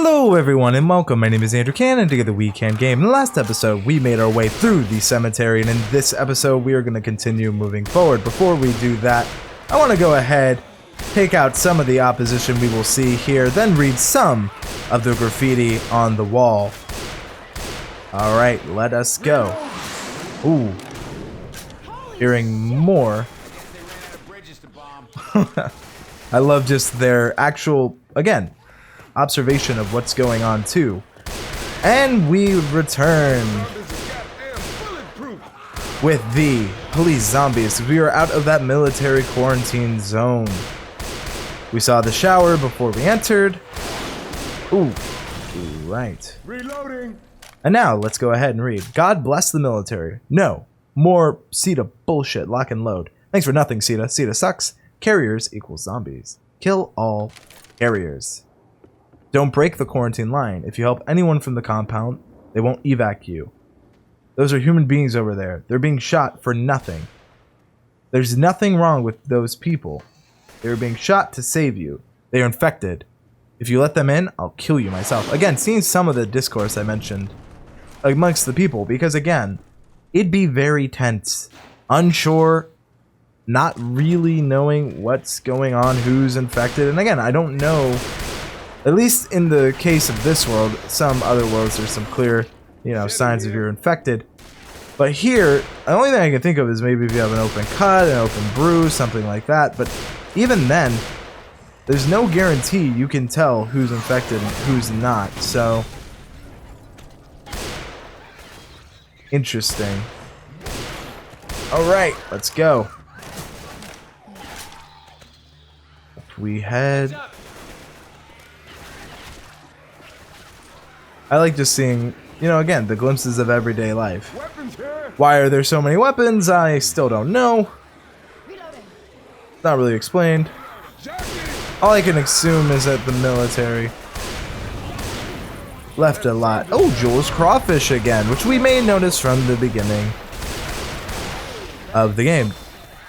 Hello everyone and welcome, my name is Andrew Can and together we can game. In the last episode we made our way through the cemetery and in this episode we are going to continue moving forward. Before we do that, I want to go ahead, take out some of the opposition we will see here, then read some of the graffiti on the wall. Alright, let us go. Ooh. Hearing more. I love just their actual, again, observation of what's going on too. And we return with the police zombies. We are out of that military quarantine zone. We saw the shower before we entered. Ooh, right. Reloading. And now let's go ahead and read. God bless the military. No, more CETA bullshit. Lock and load. Thanks for nothing, CETA. CETA sucks. Carriers equals zombies. Kill all carriers. Don't break the quarantine line. If you help anyone from the compound, they won't evac you. Those are human beings over there. They're being shot for nothing. There's nothing wrong with those people. They're being shot to save you. They are infected. If you let them in, I'll kill you myself. Again, seeing some of the discourse I mentioned amongst the people, because again, it'd be very tense, unsure, not really knowing what's going on, who's infected. And again, I don't know. At least in the case of this world, some other worlds there's some clear, signs of you're infected. But here, the only thing I can think of is maybe if you have an open cut, an open bruise, something like that. But even then, there's no guarantee you can tell who's infected and who's not. So, interesting. Alright, let's go. We head... I like just seeing, again, the glimpses of everyday life. Why are there so many weapons? I still don't know. Not really explained. All I can assume is that the military left a lot. Oh, Jules crawfish again, which we may notice from the beginning of the game.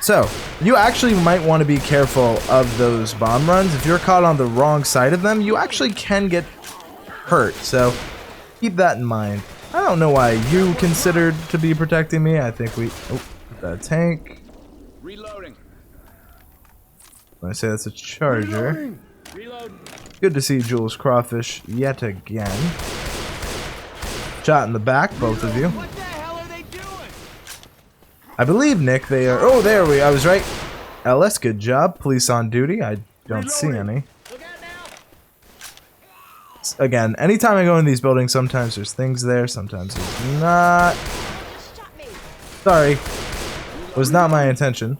So, you actually might want to be careful of those bomb runs. If you're caught on the wrong side of them, you actually can get hurt, so keep that in mind. I don't know why you considered to be protecting me. I think we... Oh, that tank. Reloading. I say that's a charger. Reload. Good to see Jules crawfish yet again. Shot in the back, both of you. What the hell are they doing? I believe, Nick, they are... Oh, there we... I was right. Ellis, good job. Police on duty. I don't see any. Again, anytime I go in these buildings, sometimes there's things there, sometimes there's not. Sorry. It was not my intention.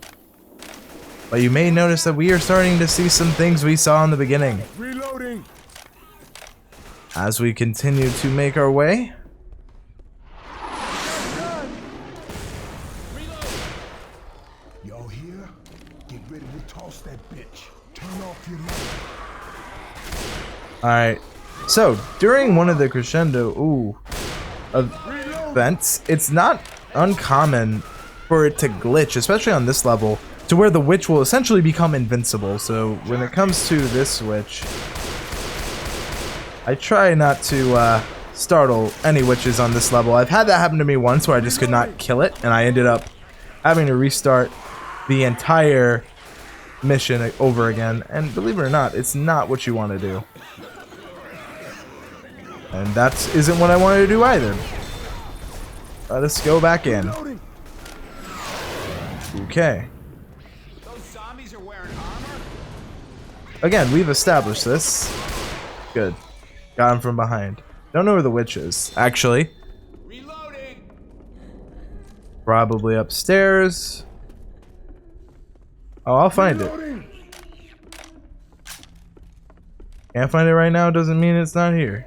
But you may notice that we are starting to see some things we saw in the beginning. Reloading. As we continue to make our way. Y'all here? Get ready to toss that bitch. Turn off your light. Alright. So, during one of the Crescendo events, it's not uncommon for it to glitch, especially on this level, to where the witch will essentially become invincible. So, when it comes to this witch, I try not to startle any witches on this level. I've had that happen to me once where I just could not kill it, and I ended up having to restart the entire mission over again. And believe it or not, it's not what you want to do. And that isn't what I wanted to do either. Let us go back in. Okay. Those zombies are wearing armor? Again, we've established this. Good. Got him from behind. Don't know where the witch is, actually. Reloading. Probably upstairs. Oh, I'll find it. Can't find it right now doesn't mean it's not here.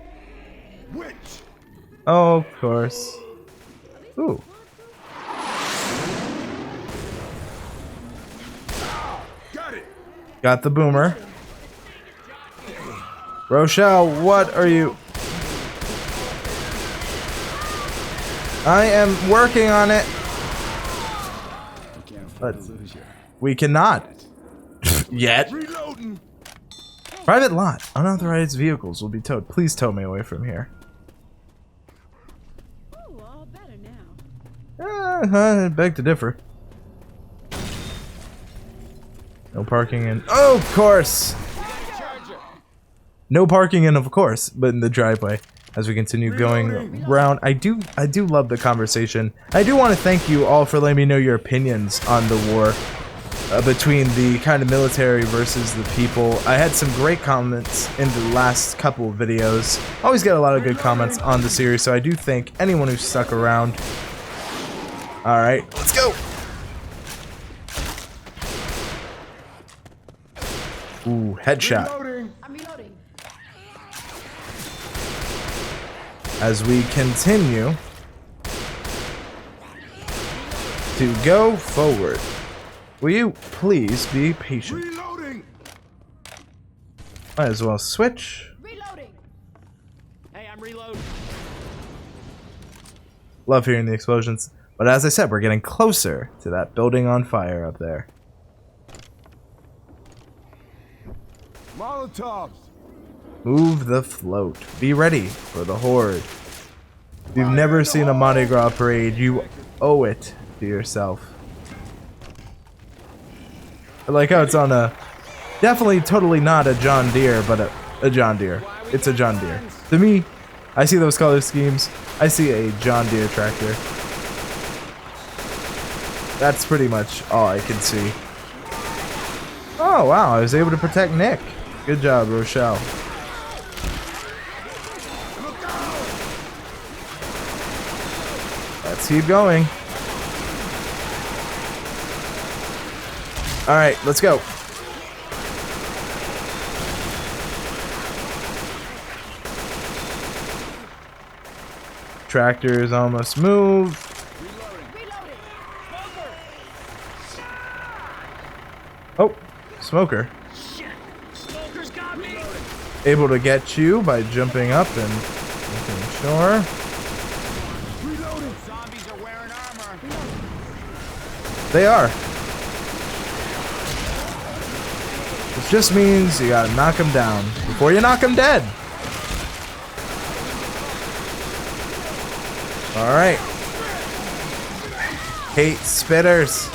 Oh, of course. Ooh. Got the boomer. Rochelle, what are you? I am working on it. But we cannot. Yet. Private lot. Unauthorized vehicles will be towed. Please tow me away from here. Ooh, all better now. I beg to differ. No parking in. Oh, of course. No parking in, of course, but in the driveway. As we continue going around, I do love the conversation. I do want to thank you all for letting me know your opinions on the war between the kind of military versus the people. I had some great comments in the last couple of videos. Always get a lot of good comments on the series, so I do thank anyone who stuck around. All right, let's go. Ooh, headshot. I'm reloading. As we continue to go forward, will you please be patient? Reloading. Might as well switch. Reloading. Hey, I'm reloading. Love hearing the explosions, but as I said, we're getting closer to that building on fire up there. Molotovs. Move the float. Be ready for the horde. If you've never seen a Mardi Gras parade, you owe it to yourself. I like how it's on a... Definitely totally not a John Deere, but a John Deere. It's a John Deere. To me, I see those color schemes. I see a John Deere tractor. That's pretty much all I can see. Oh, wow. I was able to protect Nick. Good job, Rochelle. Let's keep going. Alright, let's go. Tractor is almost moved. Oh, smoker. Able to get you by jumping up and making sure. Zombies are wearing armor. They are. It just means you gotta knock them down before you knock them dead. Alright. Hate spitters.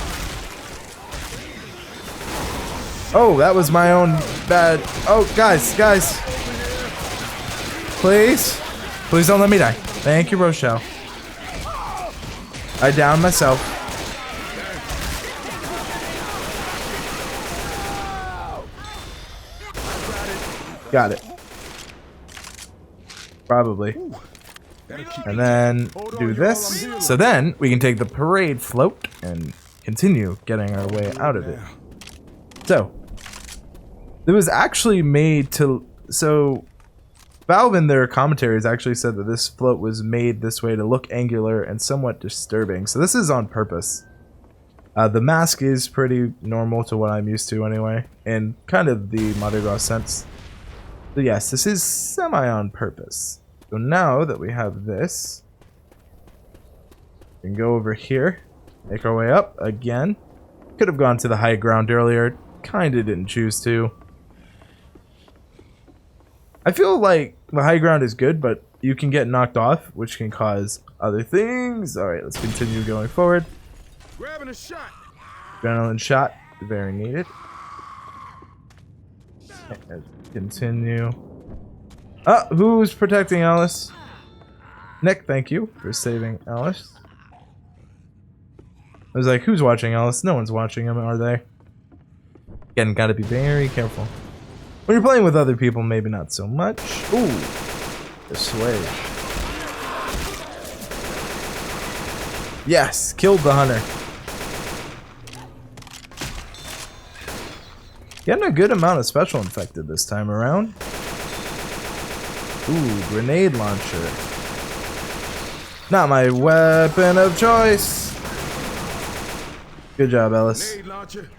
Oh, that was my own bad. Oh, guys. Please. Please don't let me die. Thank you, Rochelle. I downed myself. Got it. Probably. And then do this. So then we can take the parade float and continue getting our way out of it. So it was actually made to... So Valve in their commentaries actually said that this float was made this way to look angular and somewhat disturbing. So this is on purpose. The mask is pretty normal to what I'm used to anyway, in kind of the Mardi Gras sense. So yes, this is semi on purpose. So now that we have this, we can go over here, make our way up again. Could have gone to the high ground earlier, kinda didn't choose to. I feel like the high ground is good, but you can get knocked off, which can cause other things. Alright, let's continue going forward. Grabbing a shot. Adrenaline shot, very needed. Let's continue. Who's protecting Ellis? Nick, thank you for saving Ellis. I was like, who's watching Ellis? No one's watching him, are they? Again, gotta be very careful. When you're playing with other people, maybe not so much. Ooh, this way. Yes, killed the hunter. Getting a good amount of special infected this time around. Ooh, grenade launcher. Not my weapon of choice. Good job, Ellis. Grenade launcher.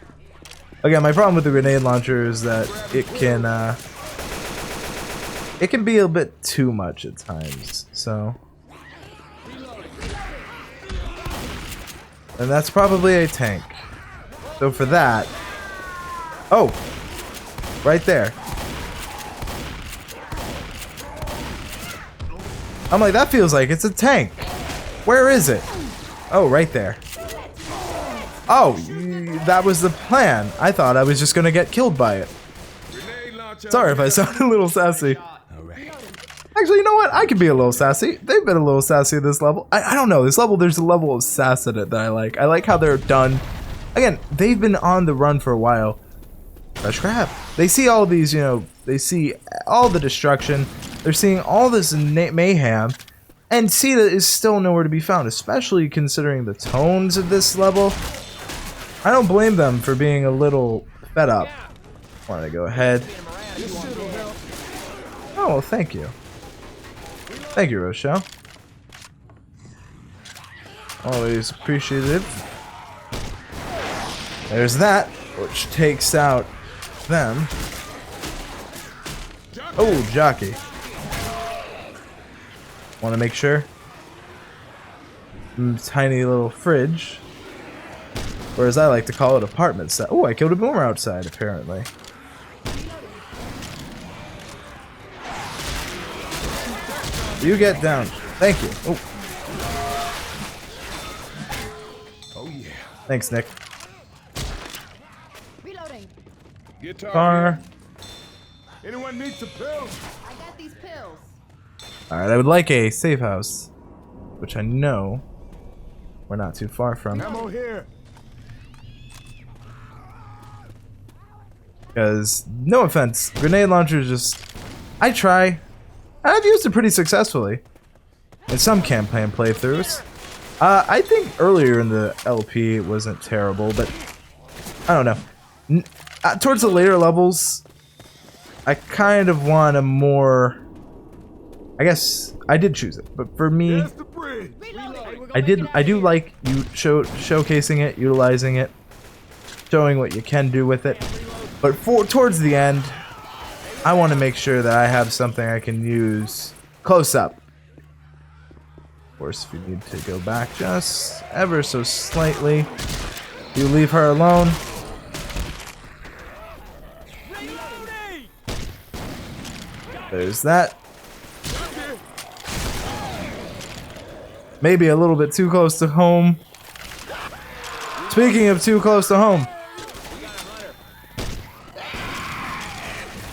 Again, my problem with the grenade launcher is that it can be a bit too much at times, so. And that's probably a tank. So for that, oh, right there. I'm like, that feels like it's a tank. Where is it? Oh, right there. Oh, that was the plan. I thought I was just gonna get killed by it. Sorry if I sound a little sassy. Actually, you know what? I could be a little sassy. They've been a little sassy this level. I don't know. This level, there's a level of sass in it that I like. I like how they're done. Again, they've been on the run for a while. Fresh crab. They see all these, you know, they see all the destruction. They're seeing all this mayhem. And Sita is still nowhere to be found, especially considering the tones of this level. I don't blame them for being a little fed up. Want to go ahead. Oh, well, thank you. Thank you, Rochelle. Always appreciated. There's that, which takes out them. Oh, jockey. Want to make sure. Tiny little fridge. Or as I like to call it, apartment set. Oh, I killed a boomer outside, apparently. You get down. Thank you. Oh. Oh yeah. Thanks, Nick. Reloading. Car. Anyone need some pills? I got these pills. Alright, I would like a safe house. Which I know we're not too far from. Ammo here. Because, no offense, grenade launchers just... I try. I've used it pretty successfully in some campaign playthroughs. I think earlier in the LP it wasn't terrible, but I don't know. Towards the later levels, I kind of want a more... I guess I did choose it, but for me, I do like you showcasing it, utilizing it, showing what you can do with it. But towards the end, I want to make sure that I have something I can use close up. Of course, if you need to go back just ever so slightly, you leave her alone. There's that. Maybe a little bit too close to home. Speaking of too close to home.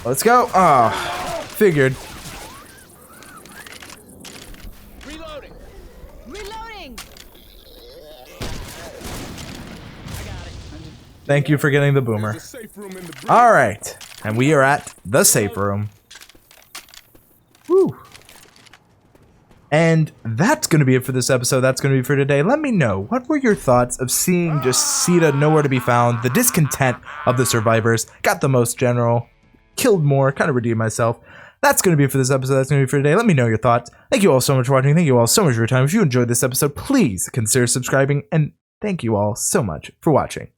Let's go. Ah, figured. Reloading. Reloading. Thank you for getting the boomer. Alright, and we are at the safe room. Woo. And that's going to be it for this episode. That's going to be for today. Let me know, what were your thoughts of seeing just Sita nowhere to be found, the discontent of the survivors, got the most general, killed more, kind of redeemed myself. That's going to be it for this episode. That's going to be for today. Let me know your thoughts. Thank you all so much for watching. Thank you all so much for your time. If you enjoyed this episode, please consider subscribing. And thank you all so much for watching.